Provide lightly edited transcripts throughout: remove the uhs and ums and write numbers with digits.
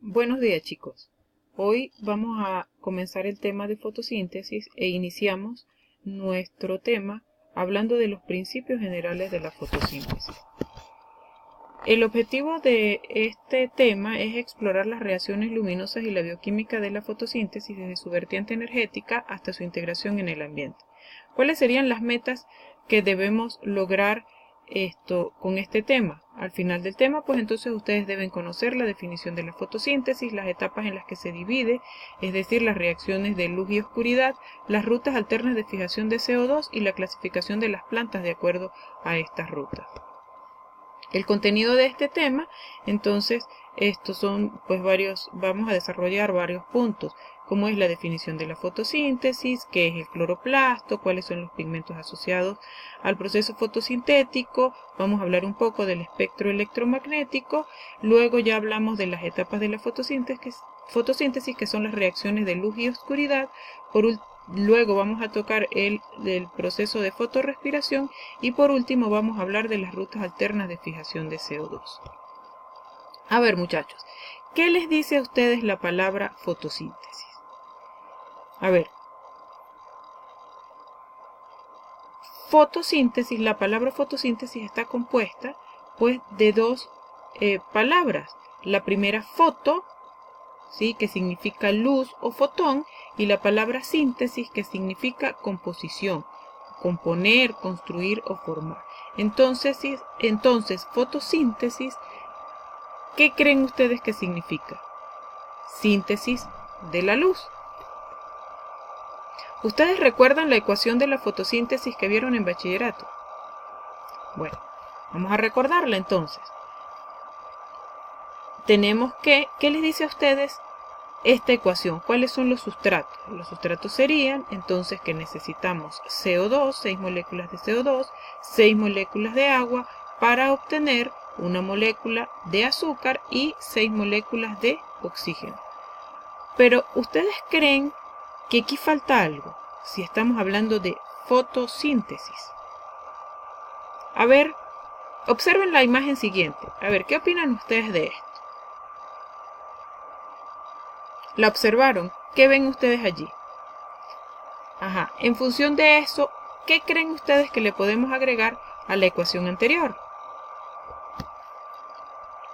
Buenos días, chicos. Hoy vamos a comenzar el tema de fotosíntesis e iniciamos nuestro tema hablando de los principios generales de la fotosíntesis. El objetivo de este tema es explorar las reacciones luminosas y la bioquímica de la fotosíntesis desde su vertiente energética hasta su integración en el ambiente. ¿Cuáles serían las metas que debemos lograr con este tema? Al final del tema, pues entonces ustedes deben conocer la definición de la fotosíntesis, las etapas en las que se divide, es decir, las reacciones de luz y oscuridad, las rutas alternas de fijación de CO2 y la clasificación de las plantas de acuerdo a estas rutas. El contenido de este tema, entonces, estos son pues vamos a desarrollar varios puntos, como es la definición de la fotosíntesis, qué es el cloroplasto, cuáles son los pigmentos asociados al proceso fotosintético, vamos a hablar un poco del espectro electromagnético, luego ya hablamos de las etapas de la fotosíntesis que son las reacciones de luz y oscuridad, luego vamos a tocar el proceso de fotorrespiración y por último vamos a hablar de las rutas alternas de fijación de CO2. A ver, muchachos, ¿qué les dice a ustedes la palabra fotosíntesis? A ver, fotosíntesis, la palabra fotosíntesis está compuesta pues de dos palabras. La primera, foto, ¿sí?, que significa luz o fotón, y la palabra síntesis, que significa composición, componer, construir o formar. Entonces fotosíntesis, ¿qué creen ustedes que significa? Síntesis de la luz. ¿Ustedes recuerdan la ecuación de la fotosíntesis que vieron en bachillerato? Bueno, vamos a recordarla entonces. Tenemos ¿qué les dice a ustedes esta ecuación? ¿Cuáles son los sustratos? Los sustratos serían entonces que necesitamos CO2, 6 moléculas de CO2, 6 moléculas de agua para obtener una molécula de azúcar y 6 moléculas de oxígeno. Pero ¿ustedes creen que aquí falta algo si estamos hablando de fotosíntesis? A ver, observen la imagen siguiente. A ver, ¿qué opinan ustedes de esto? ¿La observaron? ¿Qué ven ustedes allí? Ajá, en función de eso, ¿qué creen ustedes que le podemos agregar a la ecuación anterior?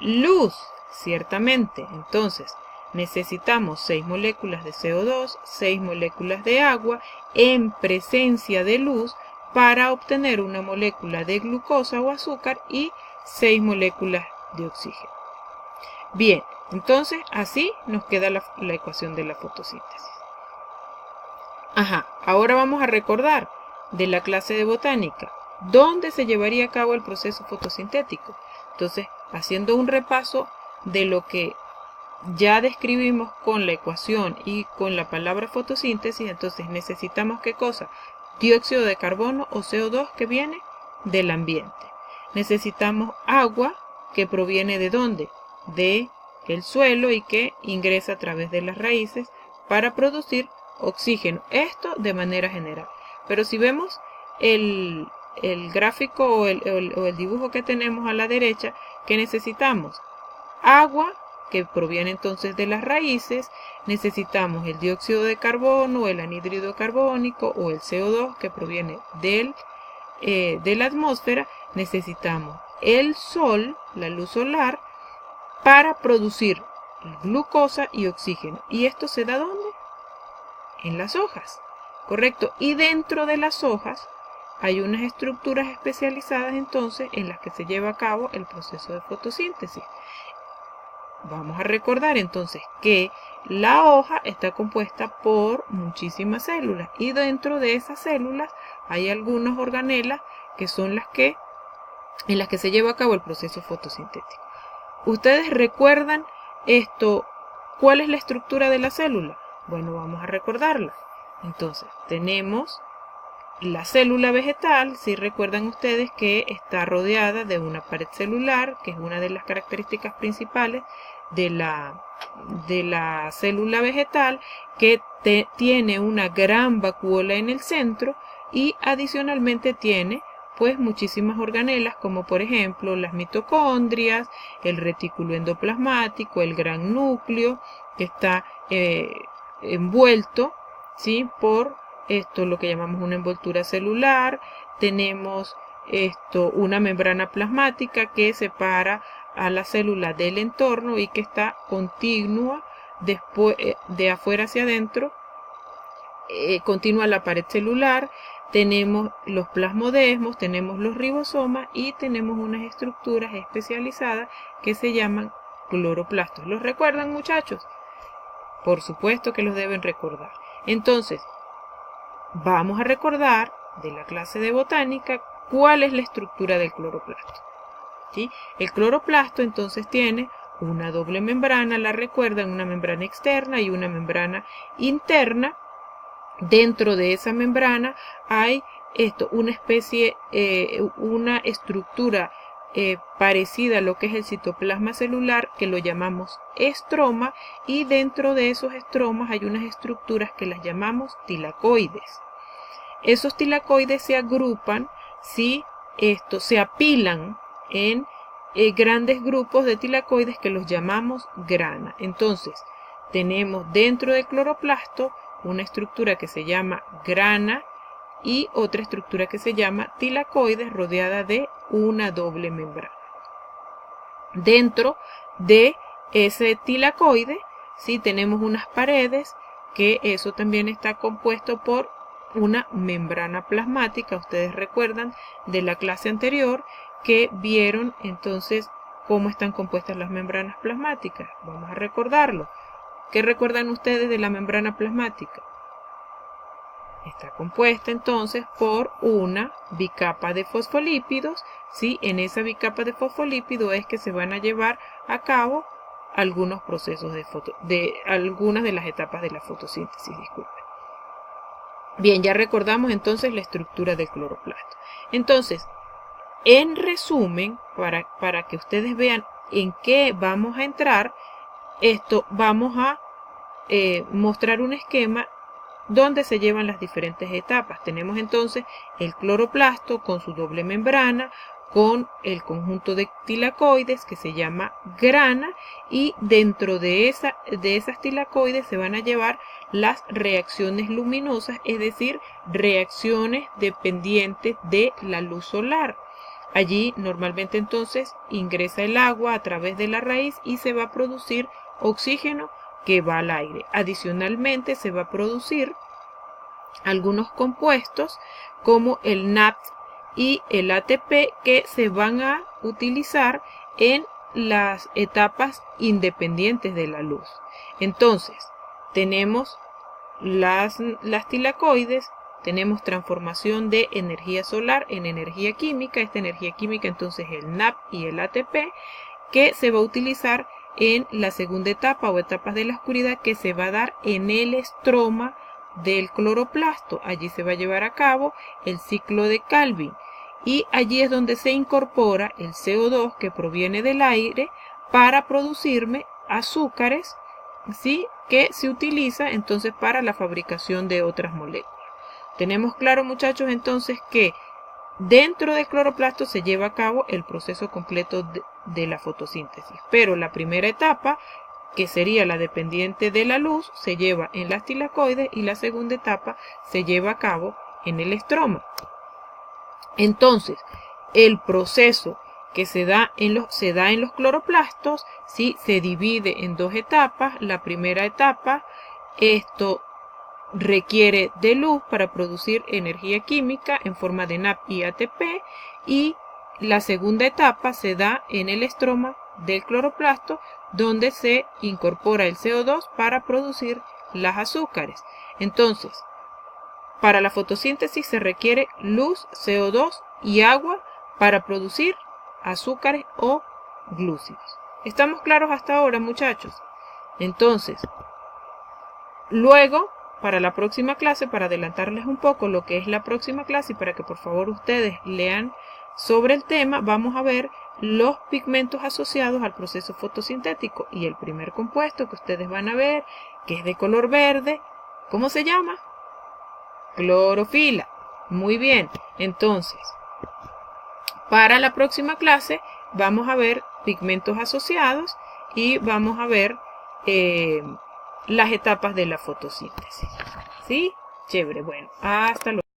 Luz, ciertamente. Entonces, necesitamos 6 moléculas de CO2, 6 moléculas de agua en presencia de luz para obtener una molécula de glucosa o azúcar y 6 moléculas de oxígeno. Bien, entonces así nos queda la ecuación de la fotosíntesis. Ajá, ahora vamos a recordar de la clase de botánica, ¿dónde se llevaría a cabo el proceso fotosintético? Entonces, haciendo un repaso de lo que ya describimos con la ecuación y con la palabra fotosíntesis, entonces necesitamos ¿qué cosa? Dióxido de carbono o CO2 que viene del ambiente. Necesitamos agua que proviene ¿de dónde? De el suelo y que ingresa a través de las raíces para producir oxígeno. Esto de manera general. Pero si vemos el gráfico o el dibujo que tenemos a la derecha, ¿qué necesitamos? Agua, que proviene entonces de las raíces, necesitamos el dióxido de carbono, el anhídrido carbónico o el CO2 que proviene de la atmósfera, necesitamos el sol, la luz solar, para producir glucosa y oxígeno. ¿Y esto se da dónde? En las hojas, ¿correcto? Y dentro de las hojas hay unas estructuras especializadas entonces en las que se lleva a cabo el proceso de fotosíntesis. Vamos a recordar entonces que la hoja está compuesta por muchísimas células y dentro de esas células hay algunas organelas que son en las que se lleva a cabo el proceso fotosintético. ¿Ustedes recuerdan cuál es la estructura de la célula? Bueno, vamos a recordarla. Entonces, tenemos la célula vegetal, si recuerdan ustedes que está rodeada de una pared celular, que es una de las características principales de la célula vegetal, que tiene una gran vacuola en el centro y adicionalmente tiene pues muchísimas organelas, como por ejemplo las mitocondrias, el retículo endoplasmático, el gran núcleo, que está envuelto, ¿sí?, por esto, lo que llamamos una envoltura celular. Tenemos una membrana plasmática que separa a la célula del entorno y que está continua después, de afuera hacia adentro, continua la pared celular. Tenemos los plasmodesmos, tenemos los ribosomas y tenemos unas estructuras especializadas que se llaman cloroplastos. ¿Los recuerdan, muchachos? Por supuesto que los deben recordar. Entonces, vamos a recordar de la clase de botánica cuál es la estructura del cloroplasto, ¿sí? El cloroplasto entonces tiene una doble membrana, la recuerdan, una membrana externa y una membrana interna. Dentro de esa membrana hay una especie, una estructura parecida a lo que es el citoplasma celular, que lo llamamos estroma, y dentro de esos estromas hay unas estructuras que las llamamos tilacoides. Esos tilacoides se agrupan, ¿sí?, se apilan en grandes grupos de tilacoides que los llamamos grana. Entonces, tenemos dentro del cloroplasto una estructura que se llama grana y otra estructura que se llama tilacoides, rodeada de una doble membrana. Dentro de ese tilacoide, sí, tenemos unas paredes, que eso también está compuesto por una membrana plasmática. Ustedes recuerdan de la clase anterior que vieron entonces cómo están compuestas las membranas plasmáticas. Vamos a recordarlo. ¿Qué recuerdan ustedes de la membrana plasmática? Está compuesta entonces por una bicapa de fosfolípidos, ¿sí? En esa bicapa de fosfolípidos es que se van a llevar a cabo algunos procesos de algunas de las etapas de la fotosíntesis, disculpen. Bien, ya recordamos entonces la estructura del cloroplasto. Entonces, en resumen, para que ustedes vean en qué vamos a entrar, vamos a mostrar un esquema donde se llevan las diferentes etapas. Tenemos entonces el cloroplasto con su doble membrana, con el conjunto de tilacoides que se llama grana, y dentro de esas tilacoides se van a llevar las reacciones luminosas, es decir, reacciones dependientes de la luz solar. Allí normalmente entonces ingresa el agua a través de la raíz y se va a producir oxígeno que va al aire. Adicionalmente se va a producir algunos compuestos como el NAT y el ATP, que se van a utilizar en las etapas independientes de la luz. Entonces, tenemos las tilacoides, tenemos transformación de energía solar en energía química. Esta energía química entonces el NAP y el ATP, que se va a utilizar en la segunda etapa o etapas de la oscuridad, que se va a dar en el estroma del cloroplasto. Allí se va a llevar a cabo el ciclo de Calvin y allí es donde se incorpora el CO2 que proviene del aire para producirme azúcares, ¿sí?, que se utiliza entonces para la fabricación de otras moléculas. Tenemos claro, muchachos, entonces que dentro del cloroplasto se lleva a cabo el proceso completo de la fotosíntesis, pero la primera etapa, que sería la dependiente de la luz, se lleva en las tilacoides y la segunda etapa se lleva a cabo en el estroma. Entonces, el proceso que se da en los cloroplastos, ¿sí?, se divide en dos etapas. La primera etapa, requiere de luz para producir energía química en forma de NAP y ATP, y la segunda etapa se da en el estroma del cloroplasto, donde se incorpora el CO2 para producir las azúcares. Entonces, para la fotosíntesis se requiere luz, CO2 y agua para producir azúcares o glúcidos. ¿Estamos claros hasta ahora, muchachos? Entonces, luego, para la próxima clase, para adelantarles un poco lo que es la próxima clase y para que por favor ustedes lean sobre el tema, vamos a ver los pigmentos asociados al proceso fotosintético. Y el primer compuesto que ustedes van a ver, que es de color verde, ¿cómo se llama? Clorofila. Muy bien, entonces, Para la próxima clase vamos a ver pigmentos asociados y vamos a ver las etapas de la fotosíntesis. ¿Sí? Chévere. Bueno, hasta luego.